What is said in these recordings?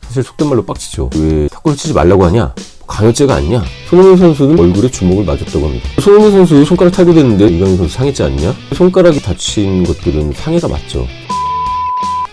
사실 속된 말로 빡치죠. 왜 탁구를 치지 말라고 하냐? 강요죄가 아니냐? 손흥민 선수는 얼굴에 주먹을 맞았다고 합니다. 손흥민 선수 손가락 탈구됐는데 이강인 선수 상했지 않냐? 손가락이 다친 것들은 상해가 맞죠.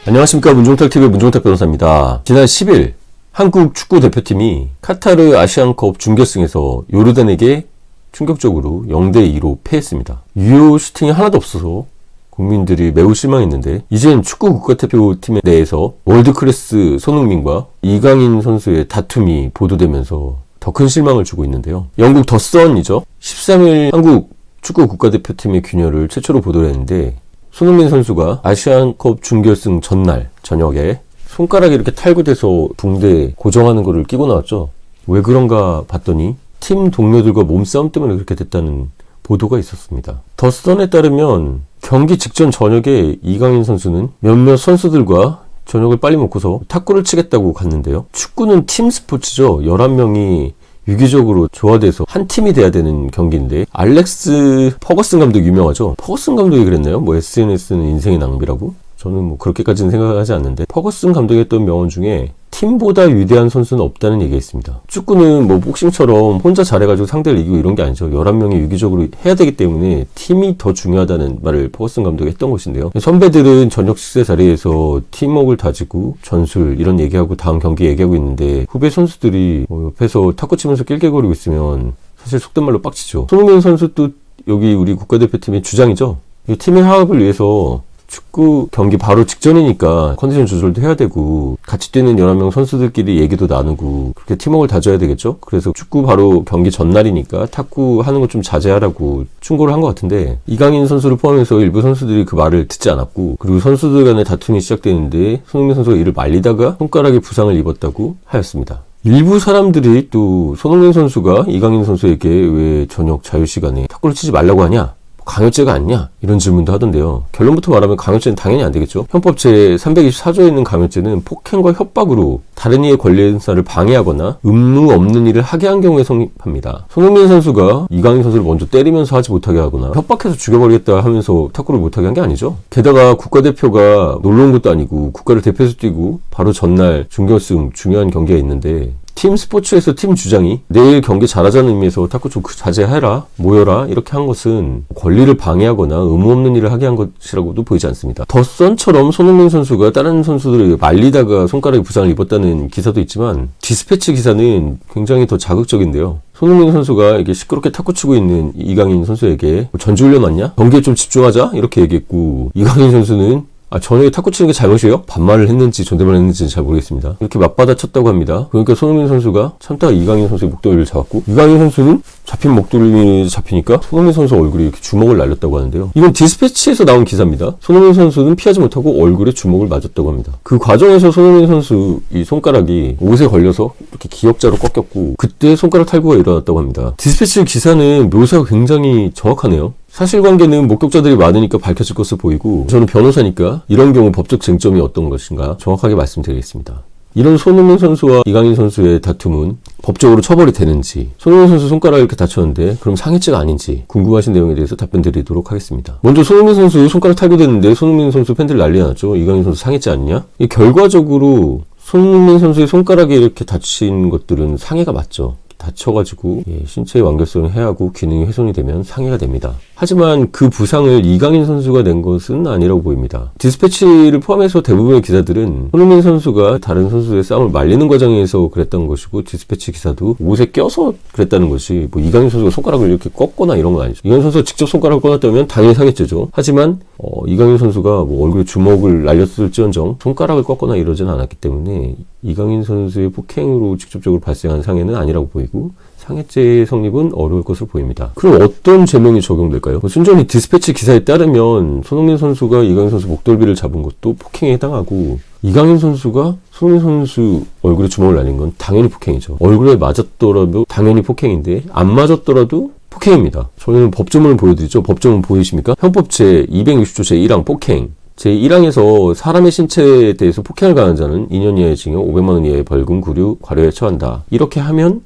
안녕하십니까, 문종탁TV의 문종탁 변호사입니다. 지난 10일 한국 축구 대표팀이 카타르 아시안컵 준결승에서 요르단에게 충격적으로 0대2로 패했습니다. 유효 슈팅이 하나도 없어서 국민들이 매우 실망했는데, 이젠 축구 국가대표팀에 대해서 월드클래스 손흥민과 이강인 선수의 다툼이 보도되면서 더 큰 실망을 주고 있는데요. 영국 더 선이죠. 13일 한국 축구 국가대표팀의 균열을 최초로 보도를 했는데, 손흥민 선수가 아시안컵 준결승 전날 저녁에 손가락이 이렇게 탈구돼서 붕대 고정하는 거를 끼고 나왔죠. 왜 그런가 봤더니 팀 동료들과 몸싸움 때문에 그렇게 됐다는 보도가 있었습니다. 더 선에 따르면 경기 직전 저녁에 이강인 선수는 몇몇 선수들과 저녁을 빨리 먹고서 탁구를 치겠다고 갔는데요. 축구는 팀 스포츠죠. 11명이 유기적으로 조화돼서 한 팀이 돼야 되는 경기인데, 알렉스 퍼거슨 감독 유명하죠. 퍼거슨 감독이 그랬나요? SNS는 인생의 낭비라고? 저는 그렇게까지는 생각하지 않는데, 퍼거슨 감독이 했던 명언 중에 팀보다 위대한 선수는 없다는 얘기가 있습니다. 축구는 복싱처럼 혼자 잘해가지고 상대를 이기고 이런 게 아니죠. 11명이 유기적으로 해야 되기 때문에 팀이 더 중요하다는 말을 퍼거슨 감독이 했던 것인데요. 선배들은 저녁 식사 자리에서 팀워크를 다지고 전술 이런 얘기하고 다음 경기 얘기하고 있는데, 후배 선수들이 옆에서 탁구 치면서 낄낄거리고 있으면 사실 속된 말로 빡치죠. 손흥민 선수도 여기 우리 국가대표팀의 주장이죠. 이 팀의 화합을 위해서 축구 경기 바로 직전이니까 컨디션 조절도 해야 되고, 같이 뛰는 11명 선수들끼리 얘기도 나누고 그렇게 팀워크를 다져야 되겠죠. 그래서 축구 바로 경기 전날이니까 탁구 하는 거 좀 자제하라고 충고를 한 것 같은데, 이강인 선수를 포함해서 일부 선수들이 그 말을 듣지 않았고, 그리고 선수들 간의 다툼이 시작되는데 손흥민 선수가 이를 말리다가 손가락에 부상을 입었다고 하였습니다. 일부 사람들이 또 손흥민 선수가 이강인 선수에게 왜 저녁 자유시간에 탁구를 치지 말라고 하냐? 강요죄가 아니냐? 이런 질문도 하던데요. 결론부터 말하면 강요죄는 당연히 안 되겠죠. 헌법 제324조에 있는 강요죄는 폭행과 협박으로 다른 이의 권리행사를 방해하거나 의무 없는 일을 하게 한 경우에 성립합니다. 손흥민 선수가 이강인 선수를 먼저 때리면서 하지 못하게 하거나 협박해서 죽여버리겠다 하면서 탁구를 못하게 한 게 아니죠. 게다가 국가대표가 놀러 온 것도 아니고 국가를 대표해서 뛰고 바로 전날 준결승 중요한 경기가 있는데, 팀 스포츠에서 팀 주장이 내일 경기 잘하자는 의미에서 탁구 좀 자제해라, 모여라 이렇게 한 것은 권리를 방해하거나 의무 없는 일을 하게 한 것이라고도 보이지 않습니다. 더 선처럼 손흥민 선수가 다른 선수들을 말리다가 손가락에 부상을 입었다는 기사도 있지만, 디스패치 기사는 굉장히 더 자극적인데요. 손흥민 선수가 이게 시끄럽게 탁구 치고 있는 이강인 선수에게 전지훈련 왔냐? 경기에 좀 집중하자? 이렇게 얘기했고, 이강인 선수는 저녁에 탁구 치는 게 잘못이에요? 반말을 했는지 존댓말을 했는지는 잘 모르겠습니다. 이렇게 맞받아쳤다고 합니다. 그러니까 손흥민 선수가 참다가 이강인 선수의 목도리를 잡았고, 이강인 선수는 잡힌 목도리 잡히니까 손흥민 선수 얼굴에 이렇게 주먹을 날렸다고 하는데요. 이건 디스패치에서 나온 기사입니다. 손흥민 선수는 피하지 못하고 얼굴에 주먹을 맞았다고 합니다. 그 과정에서 손흥민 선수 이 손가락이 옷에 걸려서 이렇게 기역자로 꺾였고, 그때 손가락 탈구가 일어났다고 합니다. 디스패치 기사는 묘사가 굉장히 정확하네요. 사실관계는 목격자들이 많으니까 밝혀질 것으로 보이고, 저는 변호사니까 이런 경우 법적 쟁점이 어떤 것인가 정확하게 말씀드리겠습니다. 이런 손흥민 선수와 이강인 선수의 다툼은 법적으로 처벌이 되는지, 손흥민 선수 손가락을 이렇게 다쳤는데 그럼 상해죄가 아닌지 궁금하신 내용에 대해서 답변 드리도록 하겠습니다. 먼저 손흥민 선수 손가락 탈구됐는데 손흥민 선수 팬들 난리 났죠. 이강인 선수 상해죄 아니냐? 결과적으로 손흥민 선수의 손가락에 이렇게 다친 것들은 상해가 맞죠. 다쳐가지고 신체의 완결성을 해하고 기능이 훼손이 되면 상해가 됩니다. 하지만 그 부상을 이강인 선수가 낸 것은 아니라고 보입니다. 디스패치를 포함해서 대부분의 기사들은 손흥민 선수가 다른 선수의 싸움을 말리는 과정에서 그랬던 것이고, 디스패치 기사도 옷에 껴서 그랬다는 것이 이강인 선수가 손가락을 이렇게 꺾거나 이런 건 아니죠. 이강인 선수가 직접 손가락을 꺼놨다면 당연히 상해죄죠. 하지만 이강인 선수가 얼굴에 주먹을 날렸을지언정 손가락을 꺾거나 이러지는 않았기 때문에 이강인 선수의 폭행으로 직접적으로 발생한 상해는 아니라고 보이고, 상해죄의 성립은 어려울 것으로 보입니다. 그럼 어떤 제명이 적용될까요? 순전히 디스패치 기사에 따르면 손흥민 선수가 이강인 선수 목덜미를 잡은 것도 폭행에 해당하고, 이강인 선수가 손흥민 선수 얼굴에 주먹을 날린 건 당연히 폭행이죠. 얼굴에 맞았더라도 당연히 폭행인데, 안 맞았더라도 폭행입니다. 저희는 법조문을 보여드리죠. 법조문 보이십니까? 헌법 제260조 제1항 폭행. 제1항에서 사람의 신체에 대해서 폭행을 가한 자는 2년 이하의 징역, 500만 원 이하의 벌금, 구류, 과료에 처한다. 이렇게 하면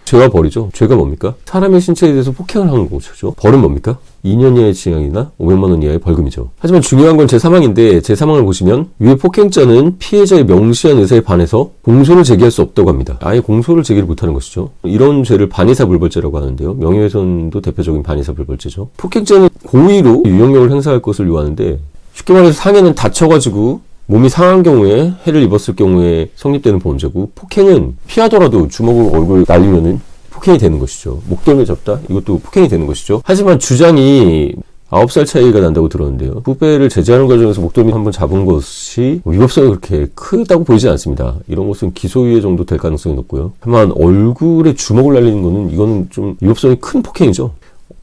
죄와 벌이죠. 죄가 뭡니까? 사람의 신체에 대해서 폭행을 한 거죠. 벌은 뭡니까? 2년 이하의 징역이나 500만 원 이하의 벌금이죠. 하지만 중요한 건 제3항인데 제3항을 보시면 위에 폭행자는 피해자의 명시한 의사에 반해서 공소를 제기할 수 없다고 합니다. 아예 공소를 제기를 못하는 것이죠. 이런 죄를 반의사불벌죄라고 하는데요. 명예훼손도 대표적인 반의사불벌죄죠. 폭행자는 고의로 유형력을 행사할 것을 요하는데 쉽게 말해서 상해는 다쳐가지고 몸이 상한 경우에 해를 입었을 경우에 성립되는 범죄고 폭행은 피하더라도 주먹으로 얼굴 날리면은 폭행이 되는 것이죠. 목덜미 잡다? 이것도 폭행이 되는 것이죠. 하지만 주장이 9살 차이가 난다고 들었는데요. 후배를 제지하는 과정에서 목덜미 한번 잡은 것이 위법성이 그렇게 크다고 보이진 않습니다. 이런 것은 기소유예 정도 될 가능성이 높고요. 다만 얼굴에 주먹을 날리는 거는 이거는 좀 위법성이 큰 폭행이죠.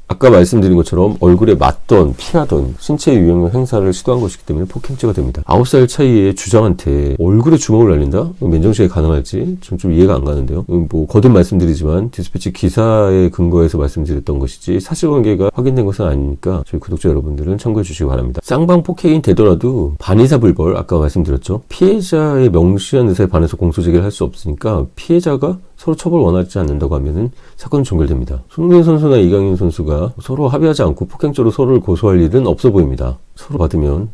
아까 말씀드린 것처럼 얼굴에 맞던 피하던 신체 유형력 행사를 시도한 것이기 때문에 폭행죄가 됩니다. 9살 차이의 주장한테 얼굴에 주먹을 날린다? 맨정신에 가능할지 좀 이해가 안 가는데요. 뭐 거듭 말씀드리지만 디스패치 기사에 근거해서 말씀드렸던 것이지 사실관계가 확인된 것은 아니니까 저희 구독자 여러분들은 참고해 주시기 바랍니다. 쌍방 폭행이 되더라도 반의사불벌 아까 말씀드렸죠. 피해자의 명시한 의사에 반해서 공소제기를 할 수 없으니까 피해자가 서로 처벌을 원하지 않는다고 하면은 사건은 종결됩니다. 손흥민 선수나 이강인 선수가 서로 합의하지 않고 폭행죄로 서로를 고소할 일은 없어 보입니다. 서로 받으면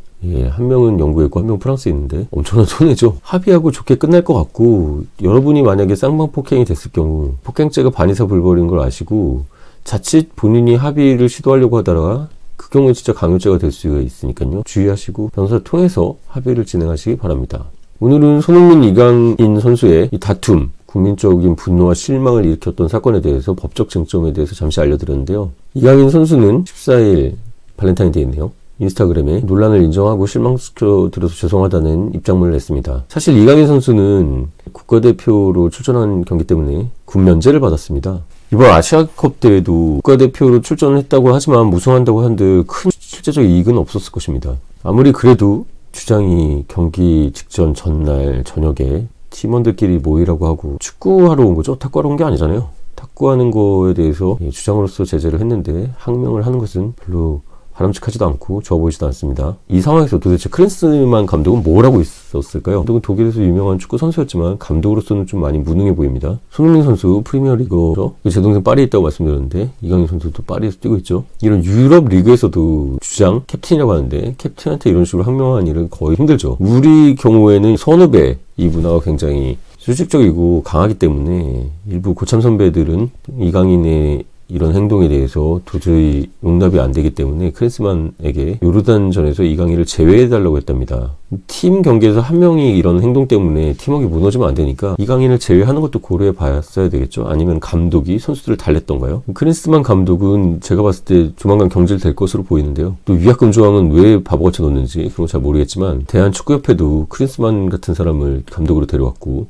한 명은 영국에 있고 한 명은 프랑스에 있는데 엄청난 손해죠. 합의하고 좋게 끝날 것 같고 여러분이 만약에 쌍방 폭행이 됐을 경우 폭행죄가 반의사불벌인 걸 아시고 자칫 본인이 합의를 시도하려고 하다가 그 경우에 진짜 강요죄가 될 수가 있으니까요. 주의하시고 변호사를 통해서 합의를 진행하시기 바랍니다. 오늘은 손흥민, 이강인 선수의 이 다툼 국민적인 분노와 실망을 일으켰던 사건에 대해서 법적 쟁점에 대해서 잠시 알려드렸는데요. 이강인 선수는 14일 발렌타인데이네요. 인스타그램에 논란을 인정하고 실망시켜드려서 죄송하다는 입장문을 냈습니다. 사실 이강인 선수는 국가대표로 출전한 경기 때문에 군 면제를 받았습니다. 이번 아시아컵 때에도 국가대표로 출전을 했다고 하지만 무승한다고 한들 큰 실제적 이익은 없었을 것입니다. 아무리 그래도 주장이 경기 직전 전날 저녁에 팀원들끼리 모이라고 하고 축구하러 온 거죠. 탁구하러 온 게 아니잖아요. 탁구하는 거에 대해서 주장으로서 제재를 했는데 항명을 하는 것은 별로 바람직하지도 않고 좋아 보이지도 않습니다. 이 상황에서 도대체 크린스만 감독은 뭘 하고 있었을까요? 감독은 독일에서 유명한 축구 선수였지만 감독으로서는 좀 많이 무능해 보입니다. 손흥민 선수 프리미어리그죠. 제 동생 파리에 있다고 말씀드렸는데 이강인 선수도 파리에서 뛰고 있죠. 이런 유럽 리그에서도 주장 캡틴이라고 하는데 캡틴한테 이런 식으로 항명하는 일은 거의 힘들죠. 우리 경우에는 선후배 이 문화가 굉장히 수직적이고 강하기 때문에 일부 고참 선배들은 이강인의 이런 행동에 대해서 도저히 용납이 안 되기 때문에 크린스만에게 요르단전에서 이강인을 제외해달라고 했답니다. 팀 경기에서 한 명이 이런 행동 때문에 팀워크가 무너지면 안 되니까 이강인을 제외하는 것도 고려해 봤어야 되겠죠. 아니면 감독이 선수들을 달랬던가요? 크린스만 감독은 제가 봤을 때 조만간 경질될 것으로 보이는데요. 또 위약금 조항은 왜 바보같이 넣는지 그런 거 잘 모르겠지만 대한축구협회도 크린스만 같은 사람을 감독으로 데려왔고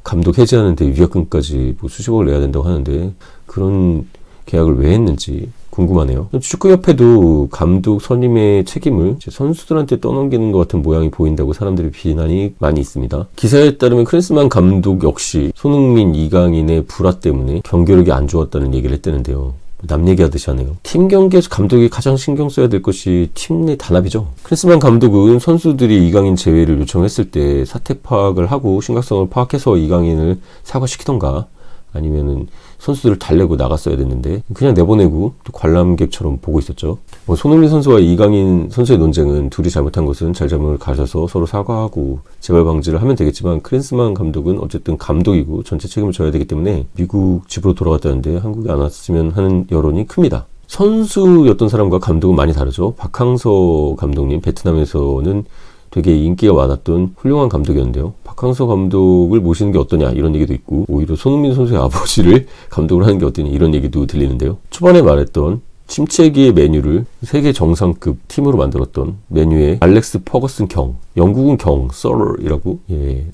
감독 해제하는데 위약금까지 뭐 수십억을 내야 된다고 하는데 그런 계약을 왜 했는지 궁금하네요. 축구협회도 감독 선임의 책임을 선수들한테 떠넘기는 것 같은 모양이 보인다고 사람들의 비난이 많이 있습니다. 기사에 따르면 크린스만 감독 역시 손흥민, 이강인의 불화 때문에 경기력이 안 좋았다는 얘기를 했다는데요. 남 얘기하듯이 하네요. 팀 경기에서 감독이 가장 신경 써야 될 것이 팀 내 단합이죠. 크린스만 감독은 선수들이 이강인 제외를 요청했을 때 사태 파악을 하고 심각성을 파악해서 이강인을 사과시키던가 아니면은 선수들을 달래고 나갔어야 됐는데 그냥 내보내고 또 관람객처럼 보고 있었죠. 손흥민 선수와 이강인 선수의 논쟁은 둘이 잘못한 것은 잘잘못을 가져서 서로 사과하고 재발 방지를 하면 되겠지만 크린스만 감독은 어쨌든 감독이고 전체 책임을 져야 되기 때문에 미국 집으로 돌아갔다는데 한국에 안 왔으면 하는 여론이 큽니다. 선수였던 사람과 감독은 많이 다르죠. 박항서 감독님 베트남에서는 되게 인기가 많았던 훌륭한 감독이었는데요. 박항서 감독을 모시는 게 어떠냐 이런 얘기도 있고 오히려 손흥민 선수의 아버지를 감독을 하는 게 어떠냐 이런 얘기도 들리는데요. 초반에 말했던 침체기의 메뉴를 세계 정상급 팀으로 만들었던 메뉴의 알렉스 퍼거슨 경, 영국은 경, 썰이라고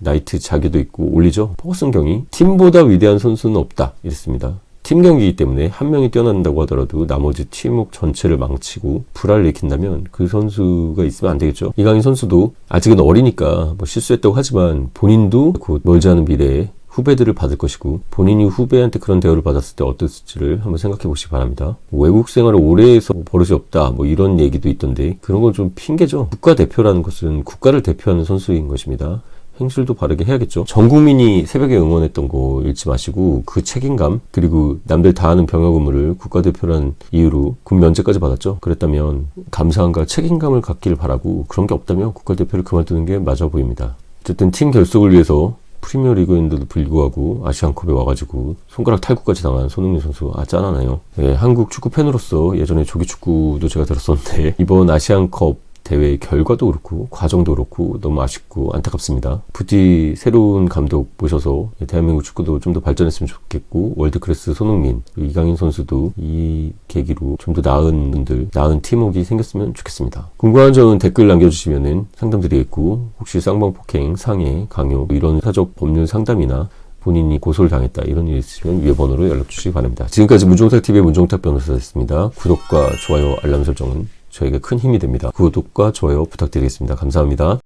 나이트 자기도 있고 올리죠. 퍼거슨 경이 팀보다 위대한 선수는 없다 이랬습니다. 팀 경기이기 때문에 한 명이 뛰어난다고 하더라도 나머지 팀워크 전체를 망치고 불화를 일으킨다면 그 선수가 있으면 안 되겠죠. 이강인 선수도 아직은 어리니까 실수했다고 하지만 본인도 곧 멀지 않은 미래에 후배들을 받을 것이고 본인이 후배한테 그런 대우를 받았을 때 어땠을지를 한번 생각해 보시기 바랍니다. 외국 생활을 오래 해서 버릇이 없다 이런 얘기도 있던데 그런 건 좀 핑계죠. 국가대표라는 것은 국가를 대표하는 선수인 것입니다. 행실도 바르게 해야겠죠. 전 국민이 새벽에 응원했던 거 잊지 마시고 그 책임감, 그리고 남들 다 하는 병역 의무를 국가대표란 이유로 군 면제까지 받았죠. 그랬다면 감사함과 책임감을 갖기를 바라고, 그런 게 없다면 국가대표를 그만두는 게 맞아 보입니다. 어쨌든 팀 결속을 위해서 프리미어리그인데도 불구하고 아시안컵에 와가지고 손가락 탈구까지 당한 손흥민 선수, 짠하네요. 네, 한국 축구 팬으로서 예전에 조기축구도 제가 들었었는데 이번 아시안컵 대회 결과도 그렇고 과정도 그렇고 너무 아쉽고 안타깝습니다. 부디 새로운 감독 모셔서 대한민국 축구도 좀 더 발전했으면 좋겠고, 월드클래스 손흥민, 이강인 선수도 이 계기로 좀 더 나은 분들, 나은 팀워크가 생겼으면 좋겠습니다. 궁금한 점은 댓글 남겨주시면 상담드리겠고, 혹시 쌍방폭행, 상해, 강요 이런 사적 법률 상담이나 본인이 고소를 당했다 이런 일 있으시면 위에 번호로 연락 주시기 바랍니다. 지금까지 문종탁TV의 문종탁 변호사였습니다. 구독과 좋아요, 알람 설정은 저에게 큰 힘이 됩니다. 구독과 좋아요 부탁드리겠습니다. 감사합니다.